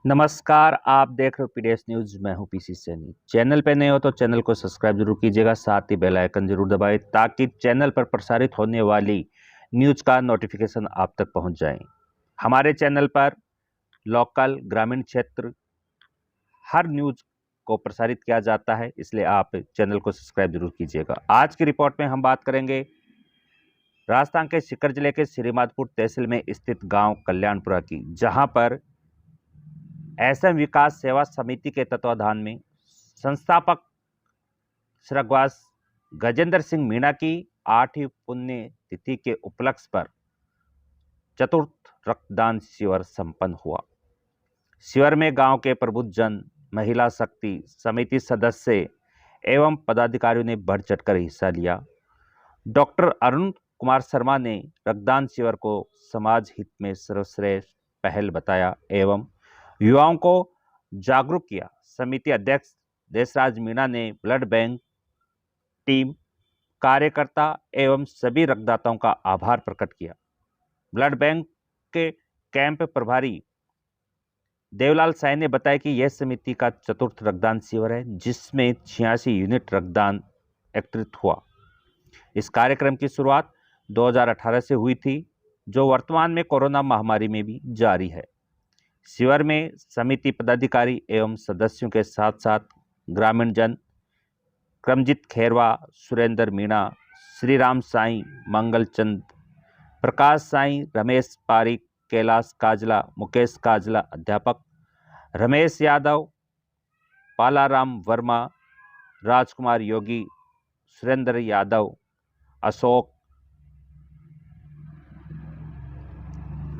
नमस्कार, आप देख रहे हो पीडीएस न्यूज। मैं हूं पीसी सैनी। चैनल पे नए हो तो चैनल को सब्सक्राइब जरूर कीजिएगा, साथ ही बेल आइकन जरूर दबाएं ताकि चैनल पर प्रसारित होने वाली न्यूज का नोटिफिकेशन आप तक पहुंच जाए। हमारे चैनल पर लोकल, ग्रामीण क्षेत्र हर न्यूज को प्रसारित किया जाता है, इसलिए आप चैनल को सब्सक्राइब जरूर कीजिएगा। आज की रिपोर्ट में हम बात करेंगे राजस्थान के सीकर जिले के श्रीमाधपुर तहसील में स्थित गांव कल्याणपुरा की, जहां पर एसएम विकास सेवा समिति के तत्वाधान में संस्थापक स्वर्गवास गजेंद्र सिंह मीणा की 8वीं पुण्य तिथि के उपलक्ष्य पर चतुर्थ रक्तदान शिविर संपन्न हुआ। शिविर में गांव के प्रबुद्धजन, महिला शक्ति समिति सदस्य एवं पदाधिकारियों ने बढ़ चढ़कर हिस्सा लिया। डॉक्टर अरुण कुमार शर्मा ने रक्तदान शिविर को समाज हित में सर्वश्रेष्ठ पहल बताया एवं युवाओं को जागरूक किया। समिति अध्यक्ष देशराज मीणा ने ब्लड बैंक टीम, कार्यकर्ता एवं सभी रक्तदाताओं का आभार प्रकट किया। ब्लड बैंक के कैंप प्रभारी देवलाल साई ने बताया कि यह समिति का चतुर्थ रक्तदान शिविर है, जिसमें 86 यूनिट रक्तदान एकत्रित हुआ। इस कार्यक्रम की शुरुआत 2018 से हुई थी, जो वर्तमान में कोरोना महामारी में भी जारी है। शिविर में समिति पदाधिकारी एवं सदस्यों के साथ साथ ग्रामीण जन क्रमजीत खैरवा, सुरेंद्र मीणा, श्रीराम साई, मंगल चंद, प्रकाश साई, रमेश पारिक, कैलाश काजला, मुकेश काजला, अध्यापक रमेश यादव, पालाराम वर्मा, राजकुमार योगी, सुरेंद्र यादव, अशोक,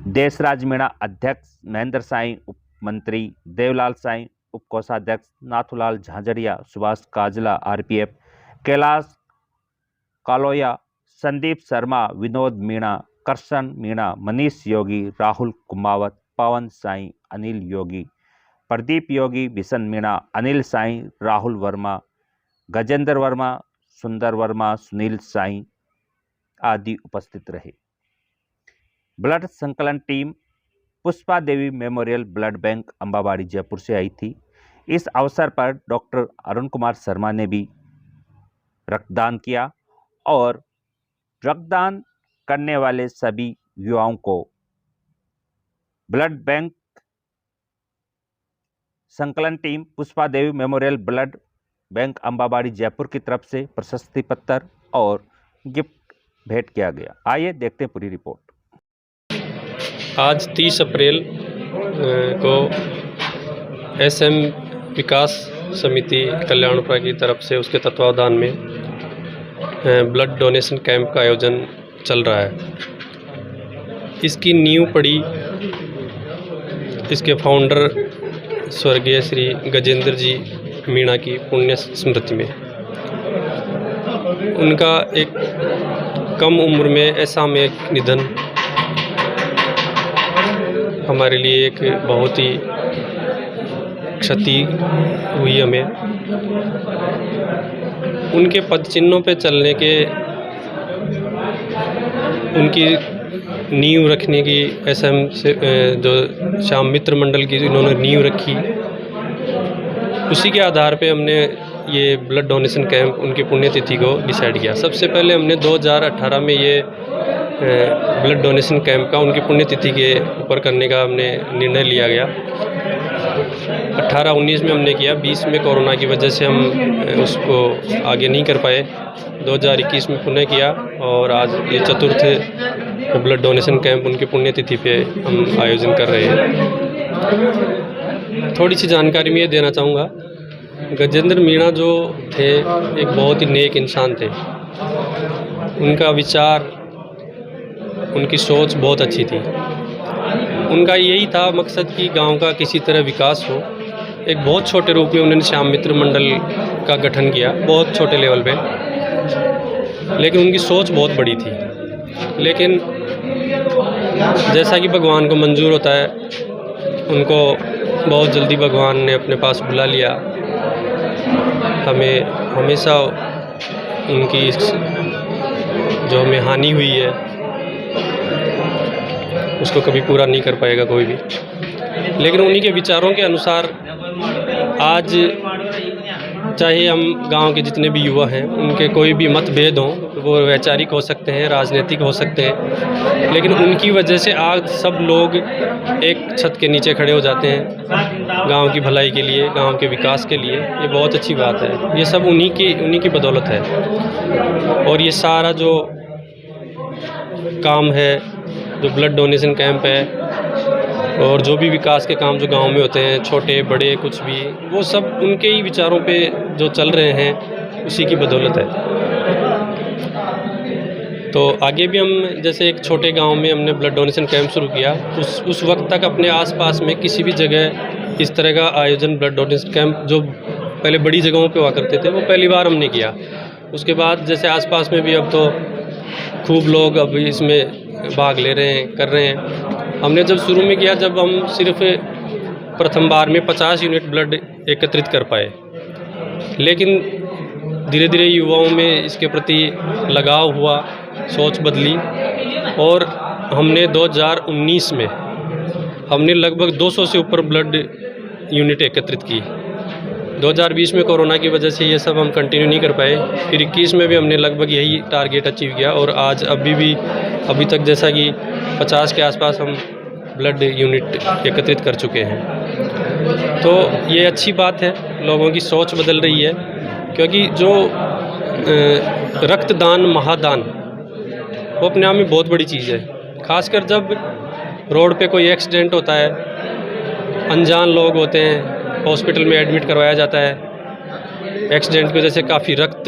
देशराज मीणा अध्यक्ष, महेंद्र साई उप मंत्री, देवलाल साई उप कोषाध्यक्ष, नाथूलाल झांझड़िया, सुभाष काजला आरपीएफ, कैलाश कालोया, संदीप शर्मा, विनोद मीणा, कृष्ण मीणा, मनीष योगी, राहुल कुमावत, पवन साई, अनिल योगी, प्रदीप योगी, बिशन मीणा, अनिल साई, राहुल वर्मा, गजेंद्र वर्मा, सुंदर वर्मा, सुनील साई आदि उपस्थित रहे। ब्लड संकलन team Pushpa Devi memorial blood bank Ambabari Jaipur से आई थी। इस अवसर पर डॉक्टर अरुण कुमार शर्मा ने भी रक्तदान किया और रक्तदान करने वाले सभी युवाओं को ब्लड बैंक संकलन team Pushpa Devi memorial blood bank Ambabari Jaipur की तरफ से प्रशस्ति पत्र और गिफ्ट भेंट किया गया। आइए देखते हैं पूरी रिपोर्ट। आज 30 अप्रैल को एसएम विकास समिति कल्याणपुरा की तरफ से उसके तत्वावधान में ब्लड डोनेशन कैंप का आयोजन चल रहा है। इसकी नींव पड़ी इसके फाउंडर स्वर्गीय श्री गजेंद्र जी मीणा की पुण्य स्मृति में। उनका एक कम उम्र में ऐसा में एक निधन हमारे लिए एक बहुत ही क्षति हुई हमें। उनके पद चिन्हों पे चलने के, उनकी नींव रखने की एसएम से जो श्याम मित्र मंडल की इन्होंने नींव रखी, उसी के आधार पे हमने ये ब्लड डोनेशन कैंप उनकी पुण्यतिथि को डिसाइड किया। सबसे पहले हमने 2018 में ये ब्लड डोनेशन कैंप का उनकी पुण्यतिथि के ऊपर करने का हमने निर्णय लिया गया। 18-19 में हमने किया, 20 में कोरोना की वजह से हम उसको आगे नहीं कर पाए। 2021 में पुनः किया और आज ये चतुर्थ ब्लड डोनेशन कैंप उनकी पुण्यतिथि पे हम आयोजन कर रहे हैं। थोड़ी सी जानकारी मैं ये देना चाहूँगा। गजेंद्र मीणा जो थे एक बहुत ही नेक इंसान थे। उनका विचार, उनकी सोच बहुत अच्छी थी। उनका यही था मकसद कि गांव का किसी तरह विकास हो। एक बहुत छोटे रूप में उन्होंने श्याम मित्र मंडल का गठन किया, बहुत छोटे लेवल पे, लेकिन उनकी सोच बहुत बड़ी थी। लेकिन जैसा कि भगवान को मंजूर होता है, उनको बहुत जल्दी भगवान ने अपने पास बुला लिया। हमें हमेशा उनकी जो हमें हानि हुई है उसको कभी पूरा नहीं कर पाएगा कोई भी। लेकिन उन्हीं के विचारों के अनुसार आज चाहे हम गांव के जितने भी युवा हैं उनके कोई भी मतभेद हों, वो वैचारिक हो सकते हैं, राजनीतिक हो सकते हैं, लेकिन उनकी वजह से आज सब लोग एक छत के नीचे खड़े हो जाते हैं गांव की भलाई के लिए, गांव के विकास के लिए। ये बहुत अच्छी बात है। ये सब उन्हीं की बदौलत है। और ये सारा जो काम है, जो ब्लड डोनेशन कैंप है और जो भी विकास के काम जो गांव में होते हैं, छोटे बड़े कुछ भी, वो सब उनके ही विचारों पे जो चल रहे हैं, उसी की बदौलत है। तो आगे भी हम जैसे एक छोटे गांव में हमने ब्लड डोनेशन कैंप शुरू किया, उस वक्त तक अपने आसपास में किसी भी जगह इस तरह का आयोजन ब्लड डोनेशन कैंप जो पहले बड़ी जगहों पे हुआ करते थे, वो पहली बार हमने किया। उसके बाद जैसे आसपास में भी अब तो खूब लोग अब इसमें भाग ले रहे हैं, कर रहे हैं। हमने जब शुरू में किया, जब हम सिर्फ प्रथम बार में 50 यूनिट ब्लड एकत्रित कर पाए, लेकिन धीरे धीरे युवाओं में इसके प्रति लगाव हुआ, सोच बदली और हमने 2019 में हमने लगभग 200 से ऊपर ब्लड यूनिट एकत्रित की। 2020 में कोरोना की वजह से ये सब हम कंटिन्यू नहीं कर पाए। फिर 21 में भी हमने लगभग यही टारगेट अचीव किया और आज अभी तक जैसा कि 50 के आसपास हम ब्लड यूनिट एकत्रित कर चुके हैं। तो ये अच्छी बात है, लोगों की सोच बदल रही है, क्योंकि जो रक्तदान महादान वो अपने आप में बहुत बड़ी चीज़ है। खासकर जब रोड पे कोई एक्सीडेंट होता है, अनजान लोग होते हैं, हॉस्पिटल में एडमिट करवाया जाता है, एक्सीडेंट की वजह से काफ़ी रक्त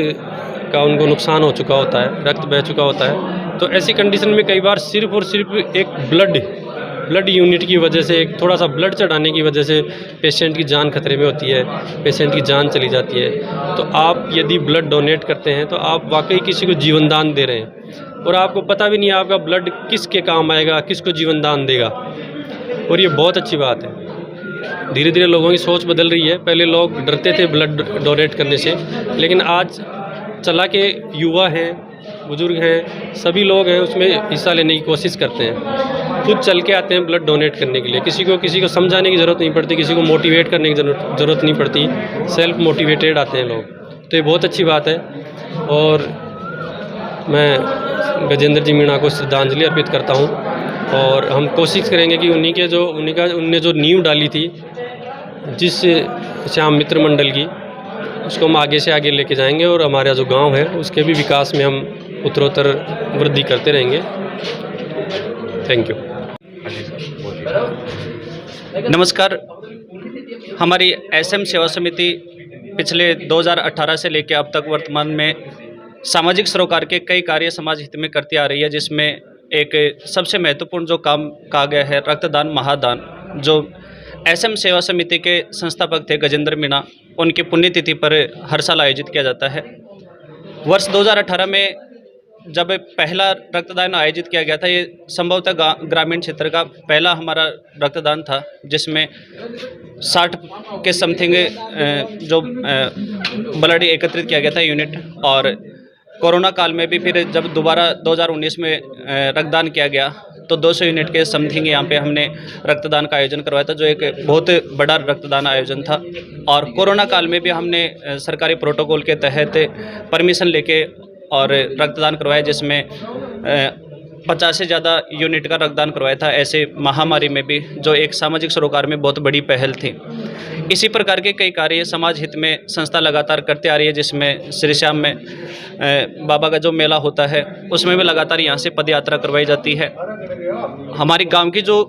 का उनको नुकसान हो चुका होता है, रक्त बह चुका होता है। तो ऐसी कंडीशन में कई बार सिर्फ और सिर्फ एक ब्लड यूनिट की वजह से, एक थोड़ा सा ब्लड चढ़ाने की वजह से पेशेंट की जान खतरे में होती है, पेशेंट की जान चली जाती है। तो आप यदि ब्लड डोनेट करते हैं तो आप वाकई किसी को जीवन दान दे रहे हैं और आपको पता भी नहीं है आपका ब्लड किसके काम आएगा, किसको जीवन दान देगा। और ये बहुत अच्छी बात है। धीरे धीरे लोगों की सोच बदल रही है। पहले लोग डरते थे ब्लड डोनेट करने से, लेकिन आज चला के युवा हैं, बुजुर्ग हैं, सभी लोग हैं उसमें हिस्सा लेने की कोशिश करते हैं। खुद चल के आते हैं ब्लड डोनेट करने के लिए। किसी को समझाने की ज़रूरत नहीं पड़ती, किसी को मोटिवेट करने की ज़रूरत नहीं पड़ती, सेल्फ मोटिवेटेड आते हैं लोग। तो ये बहुत अच्छी बात है और मैं गजेंद्र जी मीणा को श्रद्धांजलि अर्पित करता हूँ और हम कोशिश करेंगे कि उनने जो नींव डाली थी जिस श्याम मित्र मंडल की, उसको हम आगे से आगे लेके जाएंगे और हमारा जो गांव है उसके भी विकास में हम उत्तरोत्तर वृद्धि करते रहेंगे। Thank you. नमस्कार। हमारी एसएम सेवा समिति पिछले 2018 से लेकर अब तक वर्तमान में सामाजिक सरोकार के कई कार्य समाज हित में करती आ रही है, जिसमें एक सबसे महत्वपूर्ण जो काम कहा गया है रक्तदान महादान, जो एसएम सेवा समिति के संस्थापक थे गजेंद्र मीणा, उनकी पुण्यतिथि पर हर साल आयोजित किया जाता है। वर्ष 2018 में जब पहला रक्तदान आयोजित किया गया था, ये संभवतः ग्रामीण क्षेत्र का पहला हमारा रक्तदान था, जिसमें 60 के समथिंग जो ब्लड एकत्रित किया गया था यूनिट। और कोरोना काल में भी फिर जब दोबारा 2019 में रक्तदान किया गया तो 200 यूनिट के समथिंग यहाँ पे हमने रक्तदान का आयोजन करवाया था, जो एक बहुत बड़ा रक्तदान आयोजन था। और कोरोना काल में भी हमने सरकारी प्रोटोकॉल के तहत परमिशन लेके और रक्तदान करवाया, जिसमें 50 से ज़्यादा यूनिट का रक्तदान करवाया था, ऐसे महामारी में भी, जो एक सामाजिक सरोकार में बहुत बड़ी पहल थी। इसी प्रकार के कई कार्य समाज हित में संस्था लगातार करते आ रही है, जिसमें श्री श्याम में बाबा का जो मेला होता है उसमें भी लगातार यहाँ से पदयात्रा करवाई जाती है। हमारी गांव की जो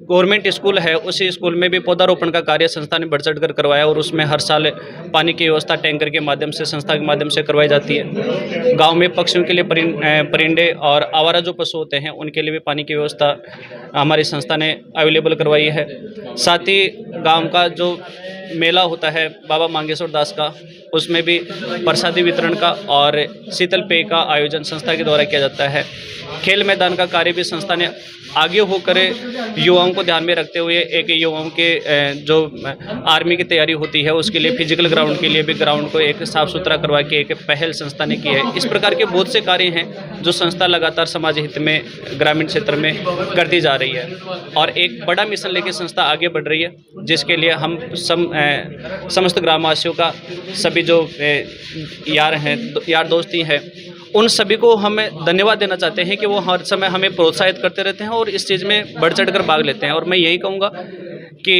गवर्नमेंट स्कूल है, उसी स्कूल में भी पौधारोपण का कार्य संस्था ने बढ़ चढ़ कर करवाया और उसमें हर साल पानी की व्यवस्था टैंकर के माध्यम से, संस्था के माध्यम से करवाई जाती है। गांव में पक्षियों के लिए परिंदे और आवारा जो पशु होते हैं उनके लिए भी पानी की व्यवस्था हमारी संस्था ने अवेलेबल करवाई है। साथ ही गांव का जो मेला होता है बाबा मांगेश्वर दास का, उसमें भी प्रसादी वितरण का और शीतल पेय का आयोजन संस्था के द्वारा किया जाता है। खेल मैदान का कार्य भी संस्था ने आगे होकर युवाओं को ध्यान में रखते हुए, एक युवाओं के जो आर्मी की तैयारी होती है उसके लिए फिजिकल ग्राउंड के लिए भी ग्राउंड को एक साफ़ सुथरा करवा के एक पहल संस्था ने की है। इस प्रकार के बहुत से कार्य हैं जो संस्था लगातार समाज हित में ग्रामीण क्षेत्र में करती जा रही है और एक बड़ा मिशन लेकर संस्था आगे बढ़ रही है, जिसके लिए हम समस्त ग्रामवासियों का सभी जो यार दोस्ती हैं उन सभी को हमें धन्यवाद देना चाहते हैं कि वो हर समय हमें प्रोत्साहित करते रहते हैं और इस चीज़ में बढ़ चढ़ कर भाग लेते हैं। और मैं यही कहूँगा कि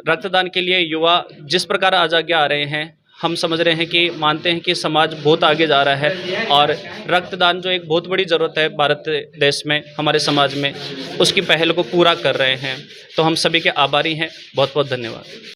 रक्तदान के लिए युवा जिस प्रकार आज आगे आ रहे हैं, हम समझ रहे हैं कि मानते हैं कि समाज बहुत आगे जा रहा है और रक्तदान जो एक बहुत बड़ी ज़रूरत है भारत देश में, हमारे समाज में, उसकी पहल को पूरा कर रहे हैं। तो हम सभी के आभारी हैं। बहुत बहुत धन्यवाद।